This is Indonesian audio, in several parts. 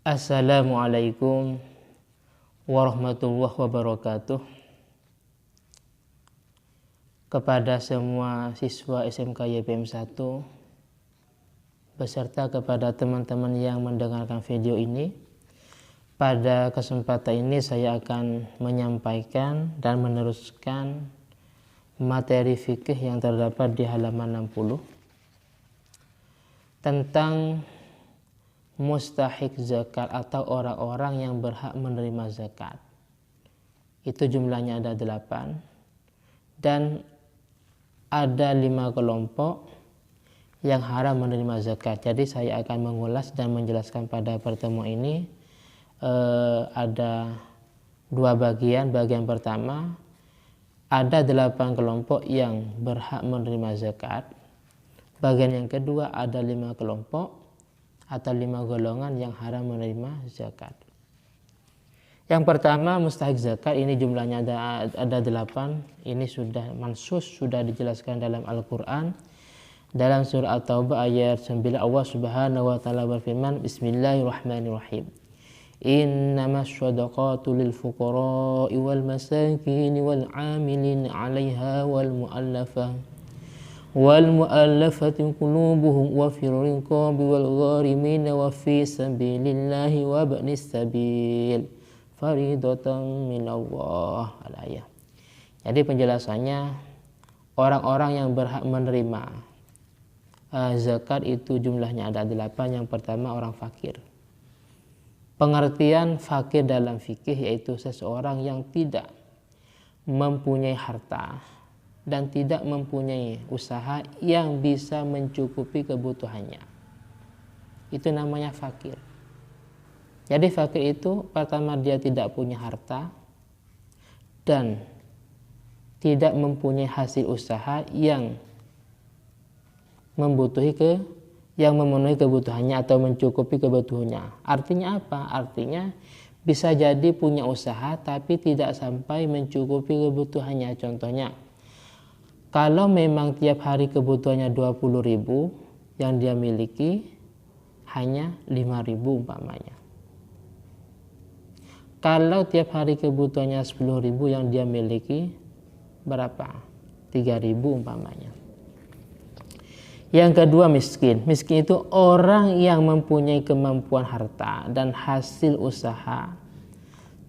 Assalamualaikum warahmatullahi wabarakatuh. Kepada semua siswa SMK YPM 1 beserta kepada teman-teman yang mendengarkan video ini, pada kesempatan ini saya akan menyampaikan dan meneruskan materi fikih yang terdapat di halaman 60 tentang mustahik zakat atau orang-orang yang berhak menerima zakat. Itu jumlahnya ada 8 dan ada 5 kelompok yang haram menerima zakat. Jadi saya akan mengulas dan menjelaskan pada pertemuan ini ada 2 bagian. Bagian pertama, ada 8 kelompok yang berhak menerima zakat. Bagian yang kedua, ada 5 kelompok atau 5 golongan yang haram menerima zakat. Yang pertama, mustahik zakat, ini jumlahnya ada 8. Ini sudah mansus, sudah dijelaskan dalam Al-Quran. Dalam surah At-Taubah ayat 9, Allah Subhanahu wa taala berfirman, Bismillahirrahmanirrahim. Innamas shadaqatu lil fuqara'i wal masakin wal 'amilin 'alaiha wal mu'allafati qulubuhum wa fir riqabi wal gharimin wa fi sabilillahi wa ibnis sabil faridatan minallah. Al-ayah. Jadi penjelasannya, orang-orang yang berhak menerima zakat itu jumlahnya ada 8. Yang pertama, orang fakir. Pengertian fakir dalam fikih yaitu seseorang yang tidak mempunyai harta dan tidak mempunyai usaha yang bisa mencukupi kebutuhannya. Itu namanya fakir. Jadi fakir itu pertama, dia tidak punya harta dan tidak mempunyai hasil usaha yang memenuhi kebutuhannya atau mencukupi kebutuhannya. Artinya apa? Artinya bisa jadi punya usaha tapi tidak sampai mencukupi kebutuhannya. Contohnya, kalau memang tiap hari kebutuhannya 20.000, yang dia miliki hanya 5.000 umpamanya. Kalau tiap hari kebutuhannya 10.000, yang dia miliki berapa? 3.000 umpamanya. Yang kedua, miskin. Miskin itu orang yang mempunyai kemampuan harta dan hasil usaha,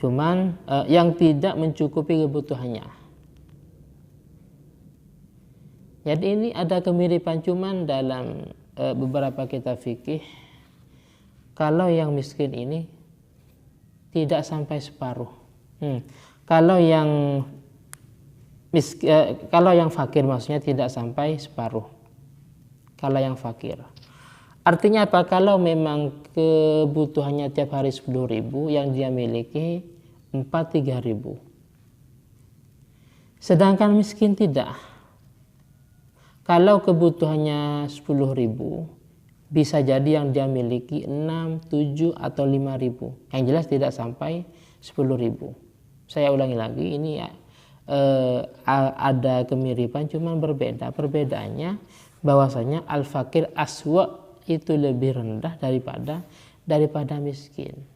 cuman yang tidak mencukupi kebutuhannya. Jadi ini ada kemiripan cuman dalam beberapa kitab fikih. Kalau yang miskin ini tidak sampai separuh. Kalau yang fakir maksudnya tidak sampai separuh. Kalau yang fakir. Artinya apa? Kalau memang kebutuhannya tiap hari 10.000, yang dia miliki 3.000. Sedangkan miskin tidak. Kalau kebutuhannya 10.000, bisa jadi yang dia miliki 6, 7, atau 5.000. Yang jelas tidak sampai 10.000. Saya ulangi lagi, ini ada kemiripan, cuman berbeda. Perbedaannya bahwasanya al-fakir aswa itu lebih rendah daripada miskin.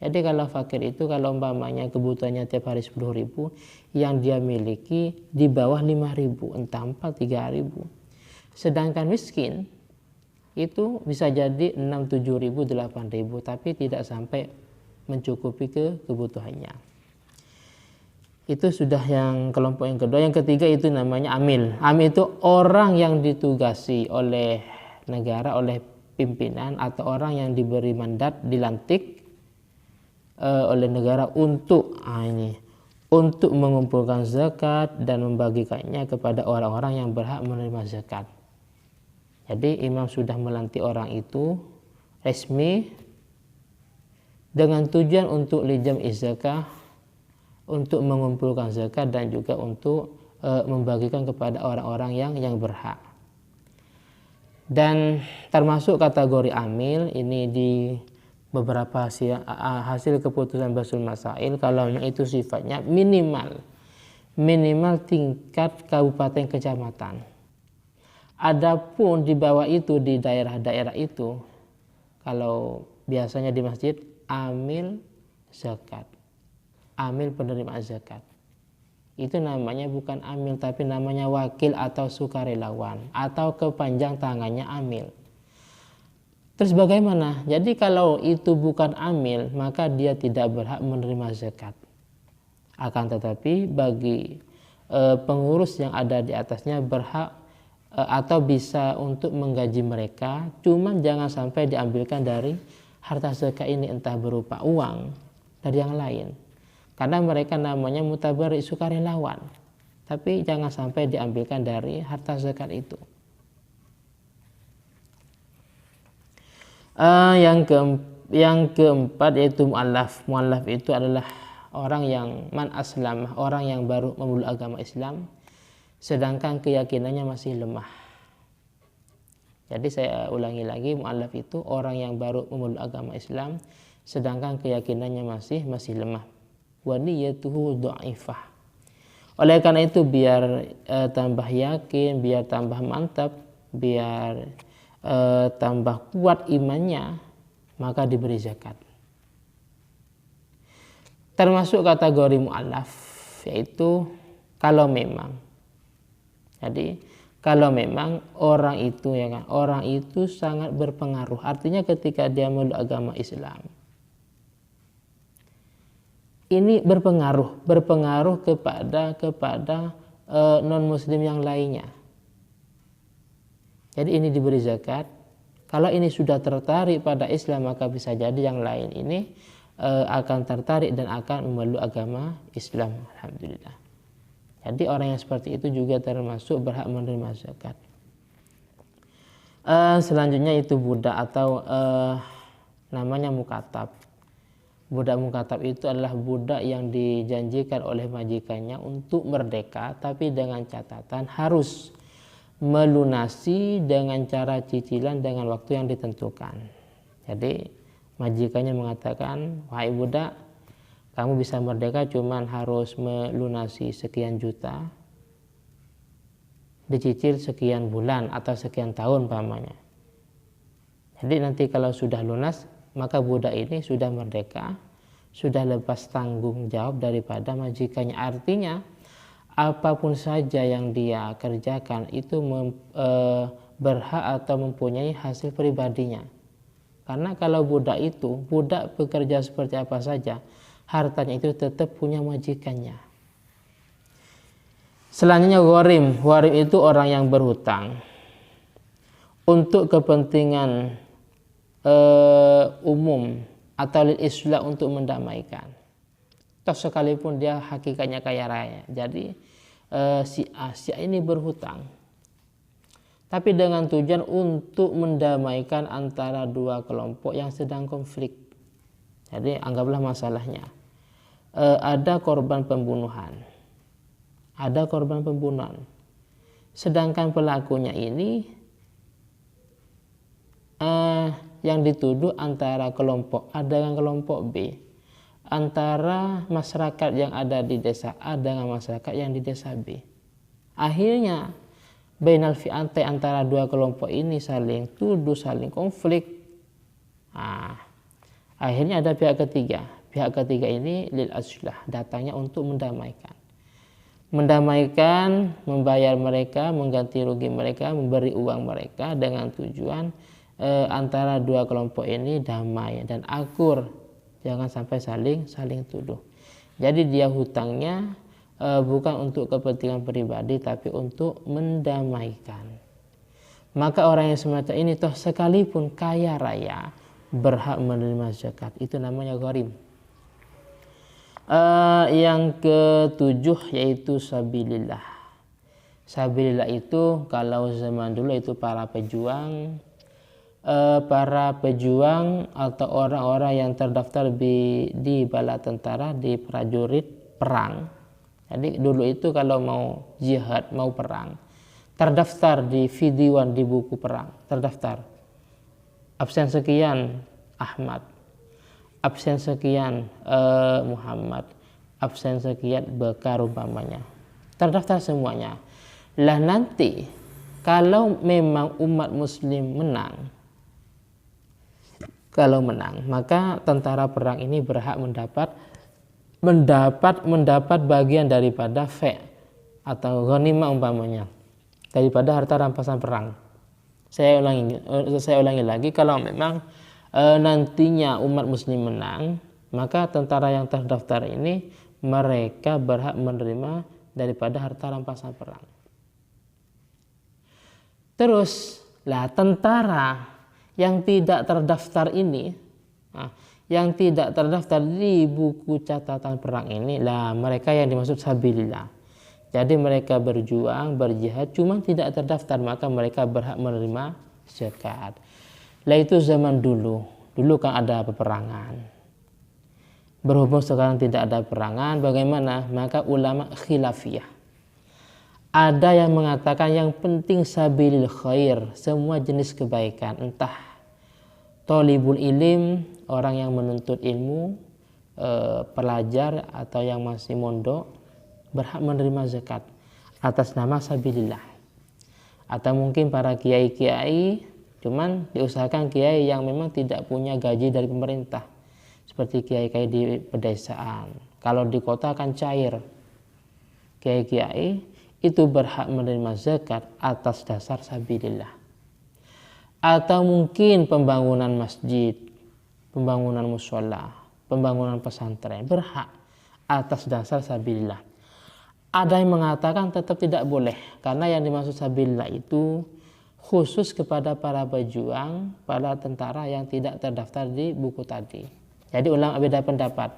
Jadi kalau fakir itu, kalau umpamanya kebutuhannya tiap hari 10.000, yang dia miliki di bawah 5.000, entah 4, 3.000. Sedangkan miskin itu bisa jadi 6, 7.000, 8.000, tapi tidak sampai mencukupi kebutuhannya. Itu sudah yang kelompok yang kedua. Yang ketiga itu namanya amil. Amil itu orang yang ditugasi oleh negara, oleh pimpinan, atau orang yang diberi mandat, dilantik oleh negara untuk mengumpulkan zakat dan membagikannya kepada orang-orang yang berhak menerima zakat. Jadi imam sudah melantik orang itu resmi dengan tujuan untuk lijam zakah, untuk mengumpulkan zakat dan juga untuk membagikan kepada orang-orang yang berhak. Dan termasuk kategori amil ini di beberapa hasil keputusan Basul Masail, kalau itu sifatnya minimal tingkat kabupaten kecamatan. Adapun di bawah itu, di daerah-daerah itu, kalau biasanya di masjid amil zakat, amil penerima zakat. Itu namanya bukan amil tapi namanya wakil atau sukarelawan atau kepanjang tangannya amil. Terus bagaimana? Jadi kalau itu bukan amil maka dia tidak berhak menerima zakat. Akan tetapi bagi pengurus yang ada di atasnya berhak atau bisa untuk menggaji mereka, cuman jangan sampai diambilkan dari harta zakat ini, entah berupa uang dari yang lain, karena mereka namanya mutabarri sukarelawan, tapi jangan sampai diambilkan dari harta zakat itu. Yang keempat yaitu mu'allaf. Mu'allaf itu adalah orang yang man aslam, orang yang baru memeluk agama Islam sedangkan keyakinannya masih lemah. Jadi saya ulangi lagi, mu'allaf itu orang yang baru memeluk agama Islam sedangkan keyakinannya masih lemah. Wa niyatuhu dha'ifah. Oleh karena itu biar tambah yakin, biar tambah mantap, biar tambah kuat imannya, maka diberi zakat. Termasuk kategori mu'allaf yaitu kalau memang, jadi kalau memang orang itu ya kan, orang itu sangat berpengaruh, artinya ketika dia memeluk agama Islam ini berpengaruh kepada non muslim yang lainnya. Jadi ini diberi zakat. Kalau ini sudah tertarik pada Islam maka bisa jadi yang lain ini akan tertarik dan akan memeluk agama Islam. Alhamdulillah. Jadi orang yang seperti itu juga termasuk berhak menerima zakat. Selanjutnya itu budak atau namanya mukatab. Budak mukatab itu adalah budak yang dijanjikan oleh majikannya untuk merdeka, tapi dengan catatan harus melunasi dengan cara cicilan dengan waktu yang ditentukan. Jadi majikannya mengatakan, wahai budak, kamu bisa merdeka cuman harus melunasi sekian juta, dicicil sekian bulan atau sekian tahun pamannya. Jadi nanti kalau sudah lunas maka budak ini sudah merdeka, sudah lepas tanggung jawab daripada majikannya. Artinya apapun saja yang dia kerjakan itu berhak atau mempunyai hasil pribadinya. Karena kalau budak bekerja seperti apa saja, hartanya itu tetap punya majikannya. Selanjutnya gharim. Gharim itu orang yang berhutang untuk kepentingan umum atau lil islah, untuk mendamaikan. Toh sekalipun dia hakikatnya kaya raya. Jadi si A ini berhutang tapi dengan tujuan untuk mendamaikan antara dua kelompok yang sedang konflik. Jadi anggaplah masalahnya ada korban pembunuhan, sedangkan pelakunya ini yang dituduh antara kelompok A dengan kelompok B, antara masyarakat yang ada di desa A dengan masyarakat yang di desa B. Akhirnya bainal fi'atai, antara dua kelompok ini saling tuduh, saling konflik. Akhirnya ada pihak ketiga. Pihak ketiga ini lil aslah, datangnya untuk mendamaikan, membayar mereka, mengganti rugi mereka, memberi uang mereka dengan tujuan antara dua kelompok ini damai dan akur, jangan sampai saling tuduh. Jadi dia hutangnya bukan untuk kepentingan pribadi tapi untuk mendamaikan. Maka orang yang semacam ini toh sekalipun kaya raya berhak menerima zakat. Itu namanya gharim. Yang ketujuh yaitu sabilillah. Sabilillah itu kalau zaman dulu itu para pejuang atau orang-orang yang terdaftar di bala tentara, di prajurit perang. Jadi dulu itu kalau mau jihad, mau perang, terdaftar di Fidiwan, di buku perang, terdaftar. Absen sekian Ahmad, absen sekian Muhammad, absen sekian Bakar umpamanya. Terdaftar semuanya. Lah nanti kalau memang umat muslim menang, kalau menang, maka tentara perang ini berhak mendapat bagian daripada atau ghanimah umpamanya, daripada harta rampasan perang. Saya ulangi lagi, kalau memang nantinya umat muslim menang, maka tentara yang terdaftar ini mereka berhak menerima daripada harta rampasan perang. Terus lah tentara yang tidak terdaftar ini, yang tidak terdaftar di buku catatan perang ini lah mereka yang dimaksud sabilillah. Jadi mereka berjuang, berjihad, cuma tidak terdaftar, maka mereka berhak menerima zakat. Lah itu zaman dulu kan ada peperangan. Berhubung sekarang tidak ada peperangan, bagaimana? Maka ulama khilafiyah. Ada yang mengatakan yang penting sabilil khair, semua jenis kebaikan, entah thalibul ilim, orang yang menuntut ilmu, pelajar atau yang masih mondok, berhak menerima zakat atas nama sabilillah. Atau mungkin para kiai-kiai, cuman diusahakan kiai yang memang tidak punya gaji dari pemerintah, seperti kiai-kiai di pedesaan. Kalau di kota kan cair. Kiai-kiai itu berhak menerima zakat atas dasar sabilillah. Atau mungkin pembangunan masjid, pembangunan mushola, pembangunan pesantren, berhak atas dasar sabilillah. Ada yang mengatakan tetap tidak boleh, karena yang dimaksud sabilillah itu khusus kepada para pejuang, para tentara yang tidak terdaftar di buku tadi. Jadi ulama beda pendapat.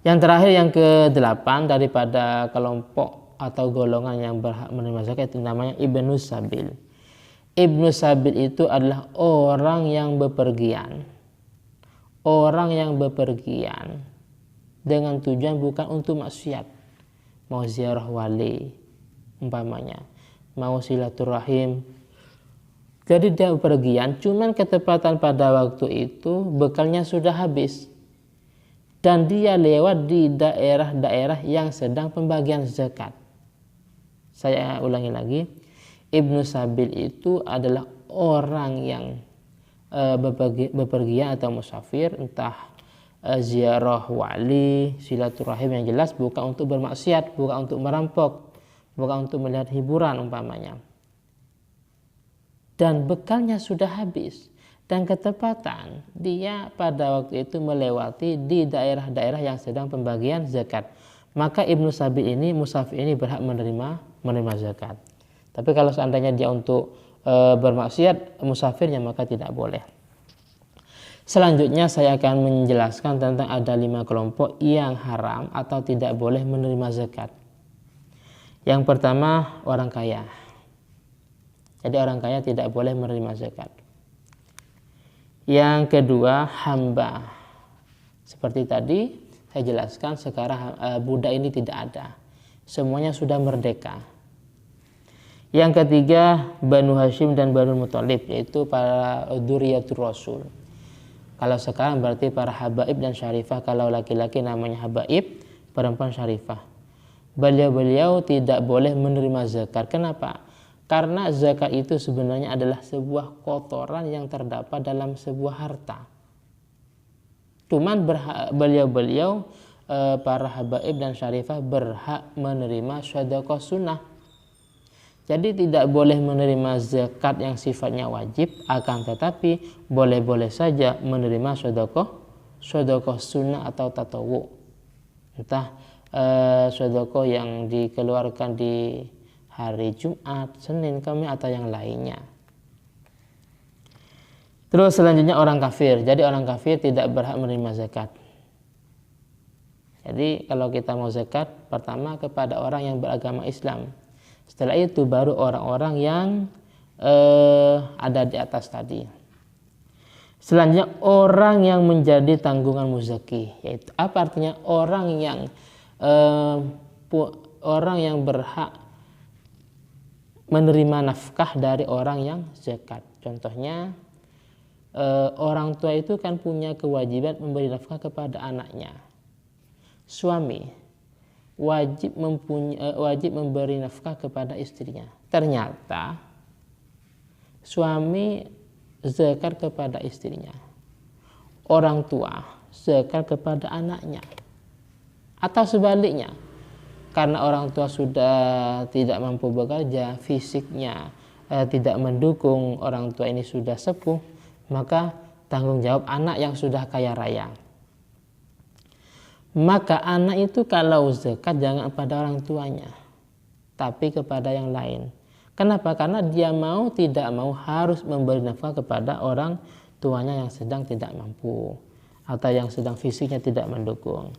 Yang terakhir, yang ke-8 daripada kelompok atau golongan yang berhak menerima zakat itu namanya Ibnu Sabil. Ibnu Sabil itu adalah orang yang bepergian. Orang yang bepergian dengan tujuan bukan untuk maksiat. Mau ziarah wali umpamanya, mau silaturahim. Jadi dia bepergian, cuman ketepatan pada waktu itu bekalnya sudah habis. Dan dia lewat di daerah-daerah yang sedang pembagian zakat. Saya ulangi lagi, Ibnu Sabil itu adalah orang yang bepergian atau musafir, entah ziarah wali, silaturahim, yang jelas bukan untuk bermaksiat, bukan untuk merampok, bukan untuk melihat hiburan umpamanya. Dan bekalnya sudah habis, dan ketepatan dia pada waktu itu melewati di daerah-daerah yang sedang pembagian zakat, maka Ibnu Sabil ini, musafir ini berhak menerima zakat. Tapi kalau seandainya dia untuk bermaksiat musafirnya, maka tidak boleh. Selanjutnya saya akan menjelaskan tentang ada 5 kelompok yang haram atau tidak boleh menerima zakat. Yang pertama, orang kaya. Jadi orang kaya tidak boleh menerima zakat. Yang kedua, hamba. Seperti tadi saya jelaskan, sekarang budak ini tidak ada. Semuanya sudah merdeka. Yang ketiga, Banu Hashim dan Banu Muthalib, yaitu para dzurriyyatur Rasul. Kalau sekarang berarti para habaib dan syarifah. Kalau laki-laki namanya habaib, perempuan syarifah. Beliau-beliau tidak boleh menerima zakat. Kenapa? Karena zakat itu sebenarnya adalah sebuah kotoran yang terdapat dalam sebuah harta. Cuman beliau-beliau para habaib dan syarifah berhak menerima sedekah sunnah. Jadi tidak boleh menerima zakat yang sifatnya wajib, akan tetapi boleh-boleh saja menerima sedekah sunnah atau tatawu. Entah sedekah yang dikeluarkan di hari Jumat, Senin, Kamis atau yang lainnya. Terus selanjutnya orang kafir. Jadi orang kafir tidak berhak menerima zakat. Jadi kalau kita mau zakat, pertama kepada orang yang beragama Islam. Setelah itu baru orang-orang yang ada di atas tadi. Selanjutnya orang yang menjadi tanggungan muzaki. Yaitu apa artinya? Orang yang berhak menerima nafkah dari orang yang zakat. Contohnya orang tua itu kan punya kewajiban memberi nafkah kepada anaknya. Suami wajib memberi nafkah kepada istrinya. Ternyata suami zakat kepada istrinya, orang tua zakat kepada anaknya, atau sebaliknya, karena orang tua sudah tidak mampu bekerja, fisiknya tidak mendukung, orang tua ini sudah sepuh, maka tanggung jawab anak yang sudah kaya raya. Maka anak itu kalau zakat jangan pada orang tuanya, tapi kepada yang lain. Kenapa? Karena dia mau tidak mau harus memberi nafkah kepada orang tuanya yang sedang tidak mampu atau yang sedang fisiknya tidak mendukung.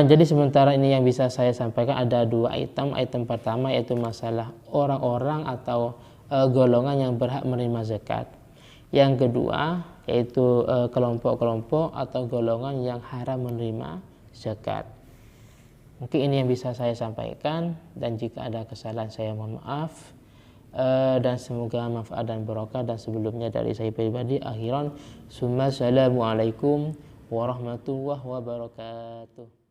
Jadi sementara ini yang bisa saya sampaikan ada dua item. Item pertama yaitu masalah orang-orang atau golongan yang berhak menerima zakat. Yang kedua yaitu kelompok-kelompok atau golongan yang haram menerima zakat. Mungkin ini yang bisa saya sampaikan, dan jika ada kesalahan saya mohon maaf, dan semoga manfaat dan barokah. Dan sebelumnya dari saya pribadi akhiran, assalamualaikum warahmatullahi wabarakatuh.